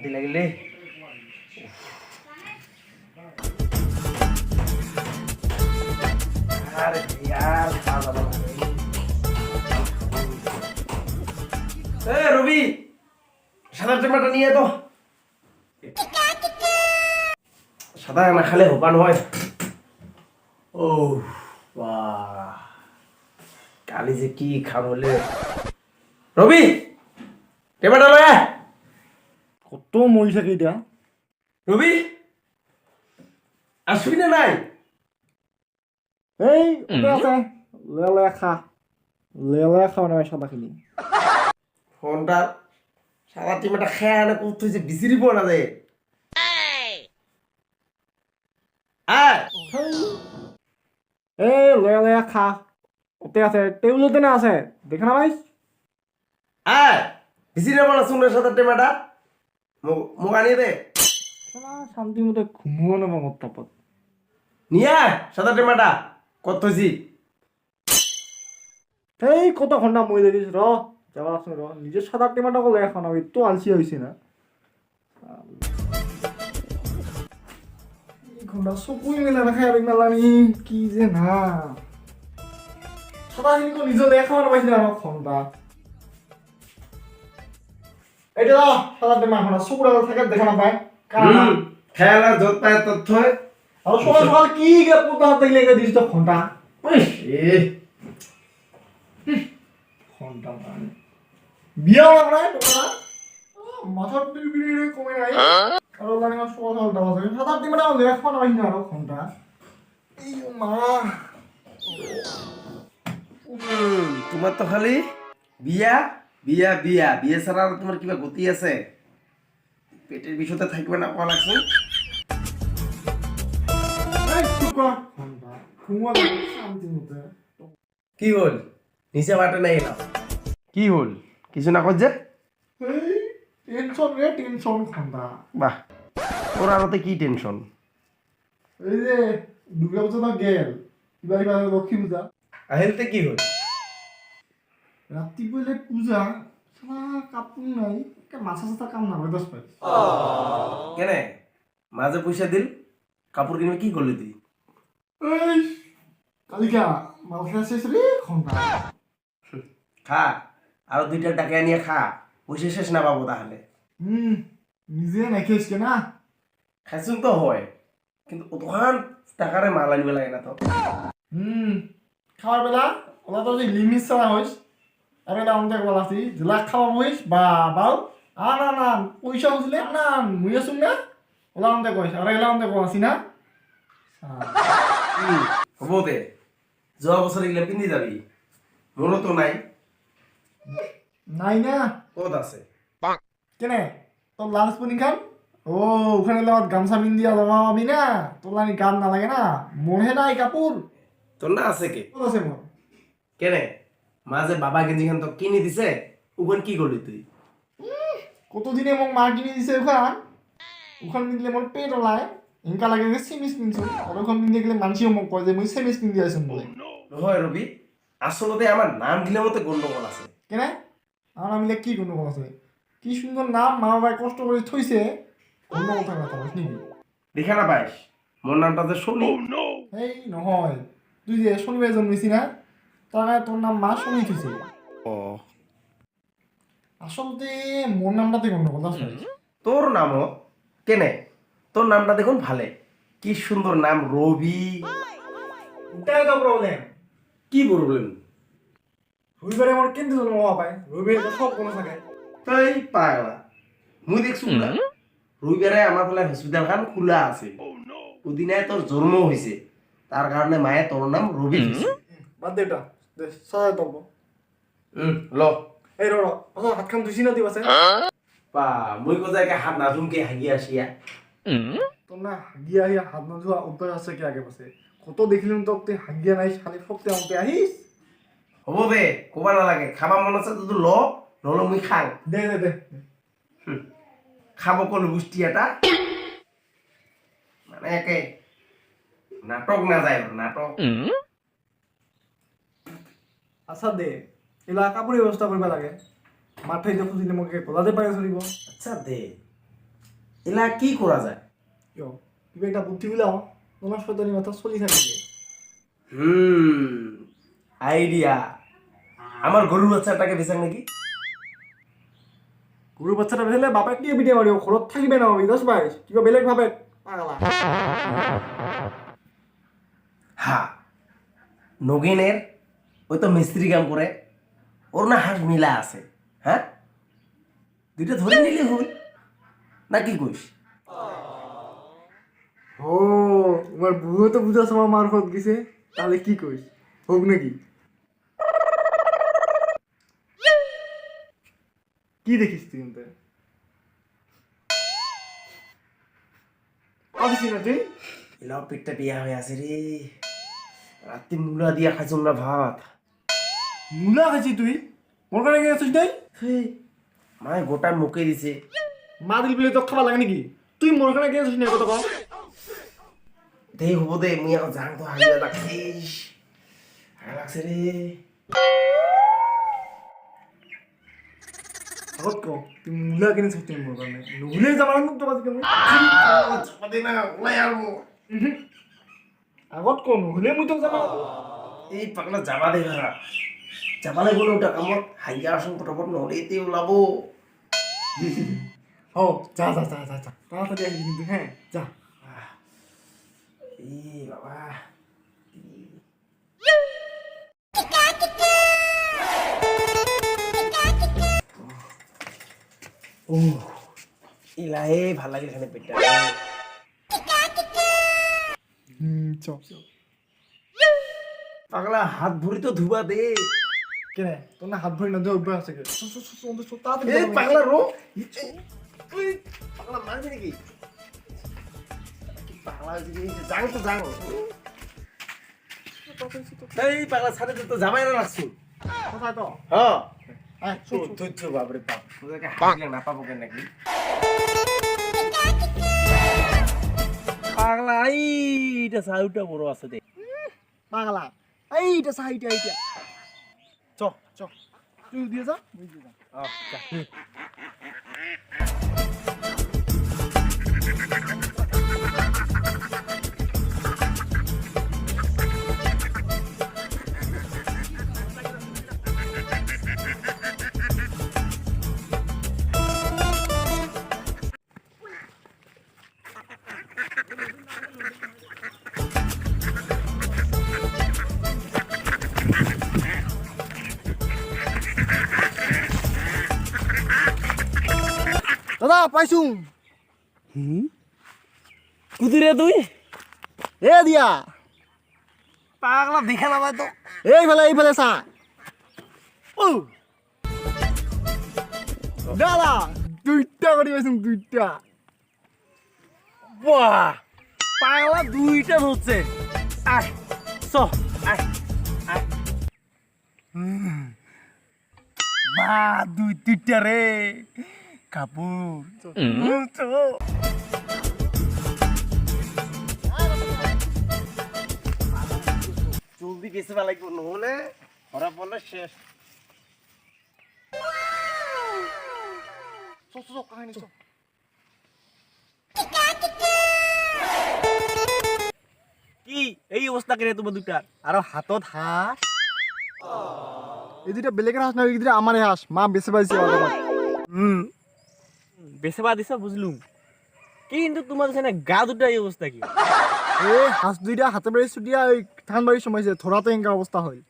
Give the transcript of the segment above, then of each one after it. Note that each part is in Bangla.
শান্তি লাগিলে আরে यार রবি সাদা টেমাটা নিয়ে তো সাদা না খালে হোপান হয় ও বাহ কালি যে কি খাবলে রবি টেমাটা লয় কত মৰি থাকে এতিয়া রবি আসবি না নাই এই ওটা আছে লেলে খাও না সাদাখিনি ফোনটা সাদা টেমাটা খেয়ে আনে কোথ হয়েছে বিচিরি পড়া যায় আয় এই লেলে খা ওতে আছে টেবিলতে না আছে দেখে না ভাই আয় বিচিরি পড়া শুনে সাদা টেমাটা মোক আনিয়ে দে শান্তি মতে ঘুমোও না মত তাপত নিয়ে আয় সাদা টেমাটা কত হয়েছি এই কত ঘন্টা মই লাগিছ র যাবা আছে র নিজে সাদা টেমাটা কলে এখন আমি তো আলসি হইছি না এই ঘন্টা চকুই মেলা না খাই আর মেলানি কি যে না সাদাখিনি তো নিজে লেখা না পাইছিল আর ঘন্টা এটা সাদা টেমা এখন চকুরা থাকে দেখা না পায় কারণ খেলা যত পায় তথ্য আর সকাল সকাল কি গে পুতা হাতে লেগে দিছ তো ঘন্টা এ ঘন্টা মানে বিয়া লাগা তোরা মাথা বিড়ি কমে নাই আর জানি না সকাল সকাল দাও আছে সাদা টেমাটা লেখা না পাইছিল আর ঘন্টা এই মা তোমার তো খালি বিয়া বিয়া বিয়া বিয়ে ছাড়া আর তোমার কিবা গতি আছে পেটের বিষয়তে থাকবে না কোয়া লাগছে কি হল নিচে বাটে নাই এলাম কি হল কিছু না করছে টেনশন রে টেনশন খন্দা বাহ ওর আরতে কি টেনশন এই যে দুর্গা পূজা তো গেল এবার এবার লক্ষ্মী পূজা আহেলতে কি হল রাত্রি বলে পূজা সারা কাপড় নাই মাথা সাথা কাম না হয় 10 পাই কেনে মাঝে পয়সা দিল কাপড় কিনে কি করলি তুই এই কালিকা মাথা শেষ রে খন্দা খা আর দুইটা টাকা নিয়ে খা পয়সা শেষ না পাবো তাহলে নিজে নাইখিস কে না খাইছুন তো হয় কিন্তু অতখান টাকারে মাল আনিবে লাগে না তো খাওয়ার বেলা ওলা তো যে লিমিট ছাড়া হইস আর এটা আমাদের বলা আছি জেলা খাওয়া হইস বা বাউ না না পয়সা হইলে না মুই আসুন না ওলা আমাদের কইস আর এলা আমাদের কই আছি না হব দে যোৱা বছর এগুলা পিন্ধি যাবি মোরও তো নাই নাই না কত আছে কেনে তোর লাঞ্চ পুনি খান ও ওখানে লগত গামছা পিন দিয়া জমা পাবি না তোর লানি গান না লাগে না মোরহে নাই কাপড় তোর না আছে কে কত আছে মোর কেনে মাঝে বাবা গেঞ্জি খান তো কিনে দিছে ওখান কি করলি তুই কতদিনে মোক মা কিনে দিছে ওখান পিনলে মোর পেট ওলায় ইনকা লাগে যে সেমিস পিনছো আর ওখান পিনলে গেলে মানুষও মোক কয় যে মই সেমিস পিন দিয়াছো বলে নহয় রবি আসলতে আমার নাম দিলে মতে গন্ডগোল আছে কেনে আমার নামিলে কি গন্ডগোল আছে কি সুন্দর নাম মা বাবাই কষ্ট করে থইছে গন্ডগোল থাকা কথা নাকি দেখা না পাইস মোর নামটা যে শনি এই নহয় তুই যে শনিবার জন্মেছি না তার তোর নাম মা শনি থইছে আসলতে মোর নামটাতে গন্ডগোল আছে তোর নামও কেনে তোর নামটা দেখুন ভালে কি সুন্দর নাম রবি ওটাই তো প্রবলেম কি প্রবলেম রবিবারে আমার কিন্তু জন্ম হওয়া পায় রবিবারে তো সব কোনো থাকে তাই পাগলা মুই দেখছু না রবিবারে আমার ফলে হসপিটাল খান খোলা আছে ওদিনে তোর জন্ম হয়েছে তার কারণে মায়ে তোর নাম রবি দিছে বাদ দে এটা দে সাজা তলব ল এই র হাত খান ধুইছি না দিব আছে পা মুই কোজাকে হাত না ধুমকে হাগি আসিয়া তোর না হাগিয়া হাত না ধোয়া অভ্যাস আছে কি আগে পাশে কত দেখিলাম তো তুই হাগিয়া নাই খালি ফকতে আমাকে আহিস হব দে কবা নালাগে খাবা মন আছে তো ল নল মুই খাং দে দে দে খাব কোন গুষ্টি এটা মানে একে নাটক না যায় নাটক আচ্ছা দে এলা কাপড়ের ব্যবস্থা করবা লাগে মাথায় যে খুঁজিলে মোক গলাতে পারে চলিব আচ্ছা দে এলা কি করা যায়? ইয়ো কিবা একটা বুদ্ধি উলাও তোমার শয়তানি মাথা চলি থাকে আইডিয়া। আমার গরুর বাচ্চাটাকে বেচাং নাকি? গরুর বাচ্চাটা বেলে বাপেক দিয়ে বিদে মারিও ঘরত থাকিবে না বিদাস ভাই কিবা বেলেগ ভাবে পাগলা হ্যাঁ, নগেনের ওই তো মিস্ত্রি কাম করে, ওর না হাত মিলা আছে। হ্যাঁ, দুইটা ধরে নিলে হল না, কি কইস? ও তোমার বুড়ো তো বুঝা সময় মারফত গেছে তাহলে কি কইস হোক নাকি কি দেখিস তুই কিন্তু আছিস না তুই এলাও পেটটা বিয়া হয়ে আছে রে, রাতে মুলা দিয়া খাইছুম না ভাত। মুলা খাইছি তুই মোর কাছে গেছিস নাই মায়ে গোটা মুখে দিছে। মা দিল বলে তো খাবার লাগে নাকি তুই মোর কাছে গেছিস না কত কম দেই হব দে, মুই এখন যাং তো হাগিলা লাগছিস, হাগা লাগছে রে। আগত কো তুই মুলা কিনে ছুটি মোর কাছে নুলে যাবার না তো বাদ কেমন চাপাতে না ওলাই আর মো আগত কো নুলে মুই তো জানা এই পাগলা যাবা দে ভাড়া, যাবালে গেলে ওটা কামত হাইয়া আসুন ফটাফট নড়েতে ওলাবো। ও যা যা যা যা যা তাড়াতাড়ি আসবি কিন্তু হ্যাঁ যা এই বাবা ও ইলাই ভাল লাগে এখানে পেটটা। চ পাগলা হাত ভরি তো ধুবা দে। কেনে তোর না হাত ভরি না দেওয়া অভ্যাস আছে তাড়াতাড়ি এই পাগলা রো, তুই পাগলা মারবি নাকি? পাগলা যাং তো যাং। এই পাগলা ছাড়ে তো যাবাই না রাখছু কোথায় তো হ্যাঁ আয় ধৈর্য বাপরে বাপ, তোদেরকে হাঁটলে না পাবো কেন নাকি? পাগলা এইটা সাউটা বড় আছে দে। পাগলা এইটা সাইটা এইটা চ চ তুই দিয়ে যা তুই দিয়ে যা দাদা পাইছু কুদিরে তুই এ দিয়া পাগলা দেখে না তো এই ফেলে চা ও দাদা দুইটা করে পাইছু দুইটা বাহ, পাগলা দুইটা ধরছে। আয় চ আয় আয়, বা দুই তিনটা রে কাপড় জলদি গেছে লাগবে, নহলে ধরা পড়লে শেষ। কাহিনী চ কি এই অবস্থা করে তোমার দুটার? আর হাতত হাত এই দুইটা বেলেগের হাঁস না এই দুইটা আমারে হাঁস মা বেছে পাইছে বেছে বা দিছ বুঝলুম, কিন্তু তোমার না গা দুটা এই অবস্থা কি? এ হাঁস দুইটা হাতে বাড়ি ছুটিয়া ওই ধান বাড়ি সময়ছে ধরাতে এঙ্কা অবস্থা হয়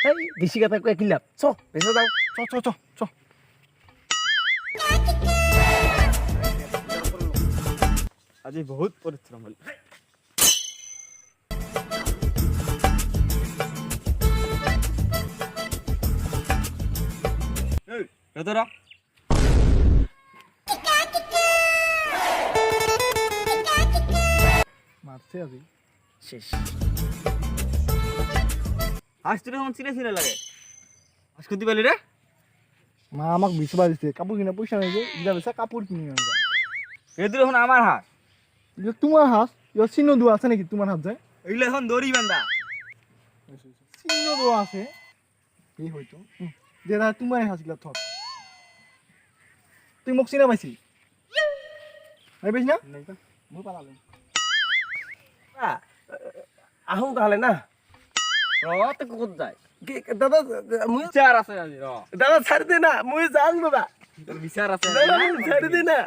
এই বেশি কথা কয়ে কি লাভ? চ বেছে দাও। চ চ চ চ আজি বহুত পরিশ্রম হল। তোরা মারছে আজি শেষ। আজ তোর এখন চিনে চিনে লাগে, আজ করতে পারলি রে? মা আমাক বিছবা দিছে কাপড় কিনা পয়সা নাই যে ইলা বেচা কাপড় কিনি আনবা এদের এখন আমার হাত, ইলা তোমার হাঁস ইলা চিহ্ন দোয়া আছে নাকি তোমার হাত যায় এগুলো এখন দড়ি বান্ধা। চিহ্ন দোয়া আছে এই হয়তো যেটা তোমার হাঁস গিলা থর তুই মোক চিনা পাইছি ভাই বেশ না মই পালালো আহোঁ তাহলে না তে ক'ত যায় দাদা মুই বিচাৰ আছে আজি দাদা ছাড়ি দে না মুই যাম দাদা তোৰ বিচাৰ আছে দাদা ছাড়ি দে না